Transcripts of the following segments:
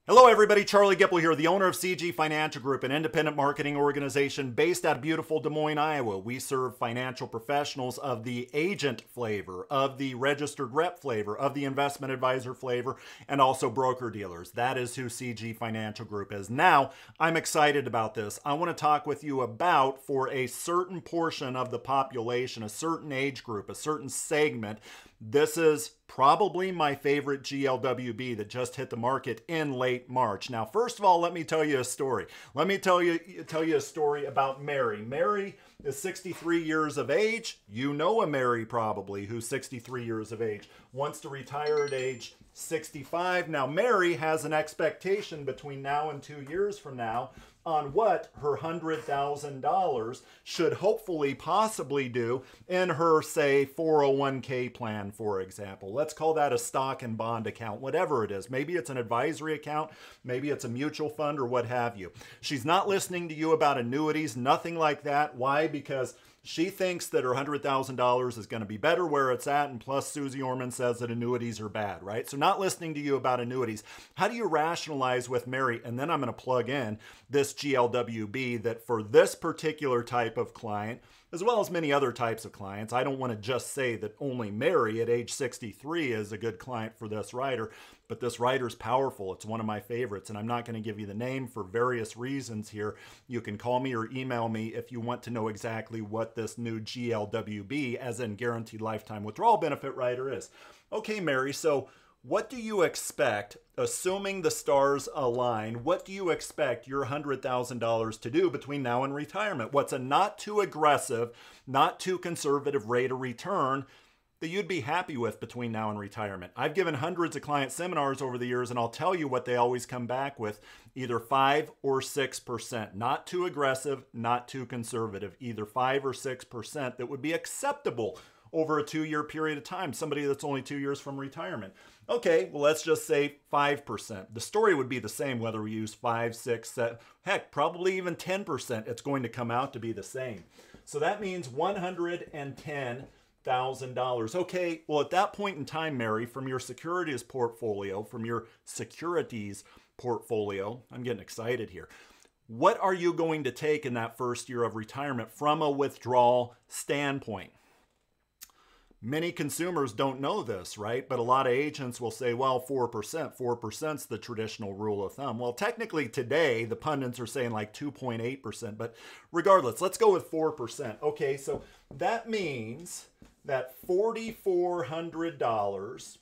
Hello everybody, Charlie Gipple here, the owner of CG Financial Group, an independent marketing organization based out of beautiful Des Moines, Iowa. We serve financial professionals of the agent flavor, of the registered rep flavor, of the investment advisor flavor, and also broker dealers. That is who CG Financial Group is. Now, I'm excited about this. I want to talk with you about, for a certain portion of the population, a certain age group, a certain segment, this is probably my favorite GLWB that just hit the market in late March. Now, first of all, let me tell you a story. Let me tell you a story about Mary. Mary is 63 years of age. You know a Mary probably who's 63 years of age, wants to retire at age 65. Now, Mary has an expectation between now and 2 years from now on what her $100,000 should hopefully possibly do in her, say, 401k plan, for example. Let's call that a stock and bond account, whatever it is. Maybe it's an advisory account, maybe it's a mutual fund or what have you. She's not listening to you about annuities, nothing like that. Why? Because she thinks that her $100,000 is going to be better where it's at, and plus Susie Orman says that annuities are bad, right? So not listening to you about annuities. How do you rationalize with Mary? And then I'm going to plug in this GLWB that for this particular type of client, as well as many other types of clients, I don't want to just say that only Mary at age 63 is a good client for this rider, but this rider's powerful. It's one of my favorites, and I'm not going to give you the name for various reasons here. You can call me or email me if you want to know exactly what this new GLWB, as in Guaranteed Lifetime Withdrawal Benefit rider, is. Okay, Mary, so what do you expect, assuming the stars align, what do you expect your $100,000 to do between now and retirement? What's a not too aggressive, not too conservative rate of return that you'd be happy with between now and retirement? I've given hundreds of client seminars over the years, and I'll tell you what they always come back with, either 5 or 6%. Not too aggressive, not too conservative, either 5 or 6% that would be acceptable over a 2-year period of time, somebody that's only 2 years from retirement. Okay, well, let's just say 5%. The story would be the same whether we use 5, 6, 7, heck, probably even 10%. It's going to come out to be the same. So that means $110,000. Okay, well, at that point in time, Mary, from your securities portfolio, I'm getting excited here. What are you going to take in that first year of retirement from a withdrawal standpoint? Many consumers don't know this, right? But a lot of agents will say, well, 4%. 4%'s the traditional rule of thumb. Well, technically today, the pundits are saying like 2.8%. But regardless, let's go with 4%. Okay, so that means that $4,400,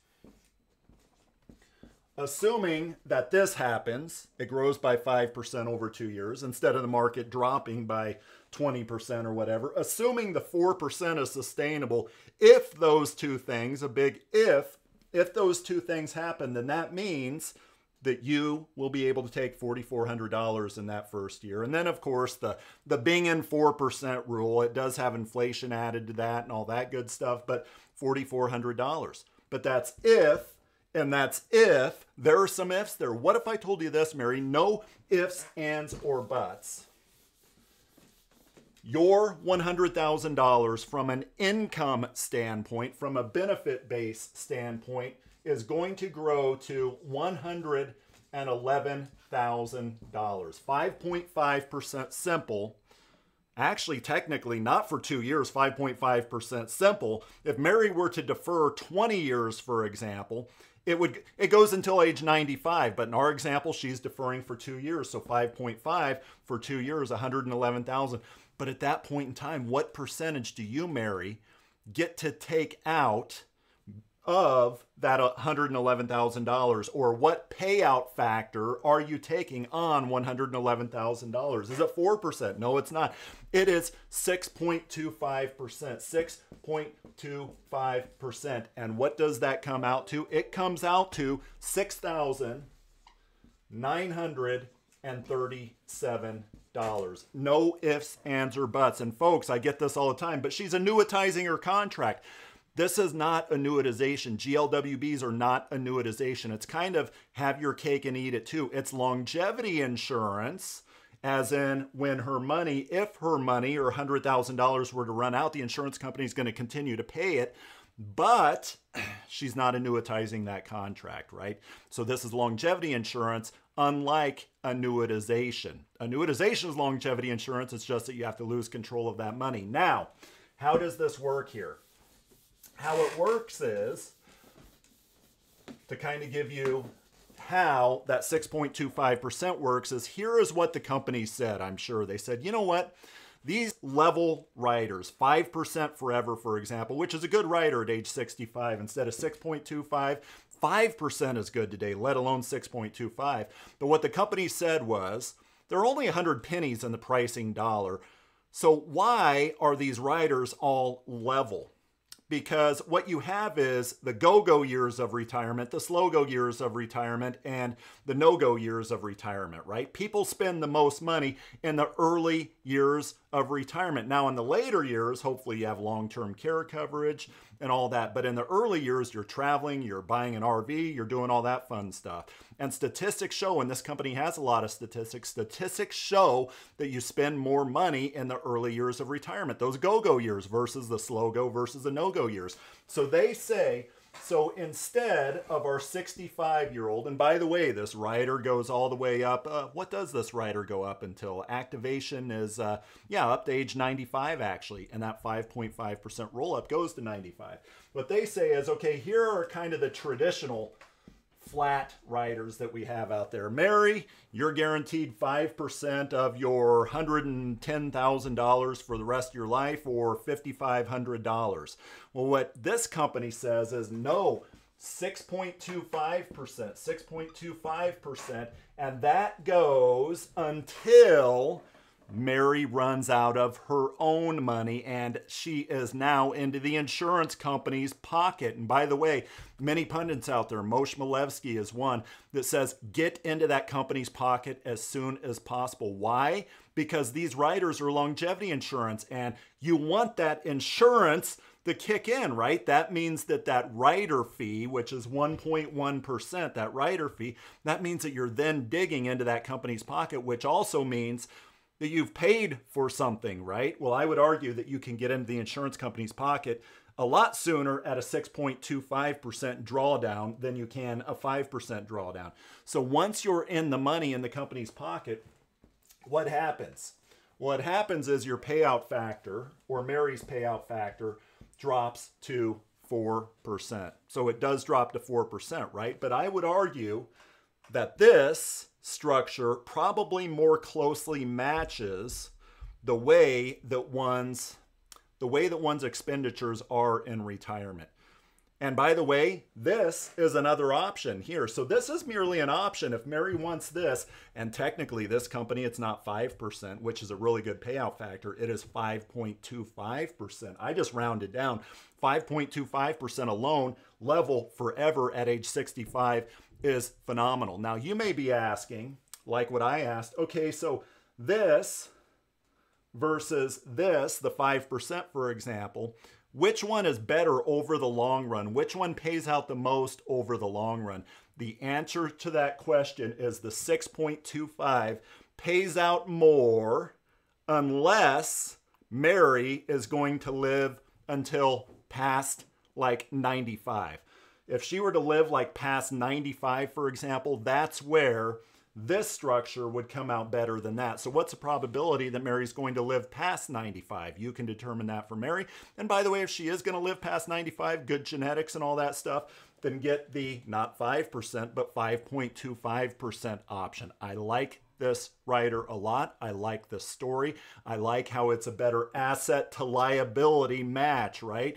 assuming that this happens, it grows by 5% over 2 years instead of the market dropping by 20% or whatever, assuming the 4% is sustainable, if those two things, a big if those two things happen, then that means that you will be able to take $4,400 in that first year. And then, of course, the Bing and 4% rule, it does have inflation added to that and all that good stuff, but $4,400. But that's if, and that's if, there are some ifs there. What if I told you this, Mary? No ifs, ands, or buts. Your $100,000 from an income standpoint, from a benefit-based standpoint, is going to grow to $111,000. 5.5% simple. Actually, technically, not for 2 years, 5.5% simple. If Mary were to defer 20 years, for example, it goes until age 95, but in our example, she's deferring for 2 years, so 5.5 for 2 years, $111,000. But at that point in time, what percentage do you, Mary, get to take out of that $111,000, or what payout factor are you taking on $111,000? Is it 4%? No, it's not. It is 6.25%. 6.25%. And what does that come out to? It comes out to $6,937. No ifs, ands, or buts. And folks, I get this all the time, but she's annuitizing her contract. This is not annuitization. GLWBs are not annuitization. It's kind of have your cake and eat it too. It's longevity insurance, as in when her money, if her money or $100,000 were to run out, the insurance company is going to continue to pay it. But she's not annuitizing that contract, right? So this is longevity insurance, unlike annuitization. Annuitization is longevity insurance. It's just that you have to lose control of that money. Now, how does this work here? How it works is, to kind of give you how that 6.25% works, is here is what the company said. I'm sure they said, you know what? These level riders, 5% forever, for example, which is a good rider at age 65, instead of 6.25, 5% is good today, let alone 6.25. But what the company said was, there are only 100 pennies in the pricing dollar. So why are these riders all level? Because what you have is the go-go years of retirement, the slow-go years of retirement, and the no-go years of retirement, right? People spend the most money in the early years of retirement. Now, in the later years, hopefully you have long-term care coverage and all that. But in the early years, you're traveling, you're buying an RV, you're doing all that fun stuff. And statistics show, and this company has a lot of statistics show that you spend more money in the early years of retirement, those go-go years versus the slow-go versus the no-go years. So they say, so instead of our 65-year-old, and by the way, this rider goes all the way up. What does this rider go up until? Activation is, up to age 95, actually. And that 5.5% roll-up goes to 95. What they say is, okay, here are kind of the traditional flat riders that we have out there. Mary, you're guaranteed 5% of your $110,000 for the rest of your life, or $5,500. Well, what this company says is no, 6.25%, and that goes until Mary runs out of her own money and she is now into the insurance company's pocket. And by the way, many pundits out there, Moshe Milevsky is one, that says get into that company's pocket as soon as possible. Why? Because these riders are longevity insurance and you want that insurance to kick in, right? That means that that rider fee, which is 1.1%, that rider fee, that means that you're then digging into that company's pocket, which also means that you've paid for something, right? Well, I would argue that you can get into the insurance company's pocket a lot sooner at a 6.25% drawdown than you can a 5% drawdown. So once you're in the money in the company's pocket, what happens? What happens is your payout factor, or Mary's payout factor, drops to 4%. So it does drop to 4%, right? But I would argue that this structure probably more closely matches the way that one's expenditures are in retirement. And by the way, this is another option here. So this is merely an option if Mary wants this, and technically this company, it's not 5%, which is a really good payout factor. It is 5.25%. I just rounded down. 5.25% alone, level forever at age 65, is phenomenal. Now you may be asking, like what I asked, okay, so this versus this, the 5%, for example, which one is better over the long run? Which one pays out the most over the long run? The answer to that question is the 6.25 pays out more unless Mary is going to live until past like 95. If she were to live like past 95, for example, that's where this structure would come out better than that. So what's the probability that Mary's going to live past 95? You can determine that for Mary. And by the way, if she is going to live past 95, good genetics and all that stuff, then get the not 5%, but 5.25% option. I like this rider a lot. I like this story. I like how it's a better asset to liability match, right?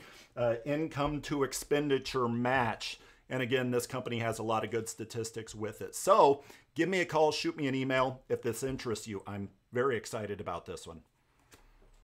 Income to expenditure match. And again, this company has a lot of good statistics with it. So give me a call, shoot me an email if this interests you. I'm very excited about this one.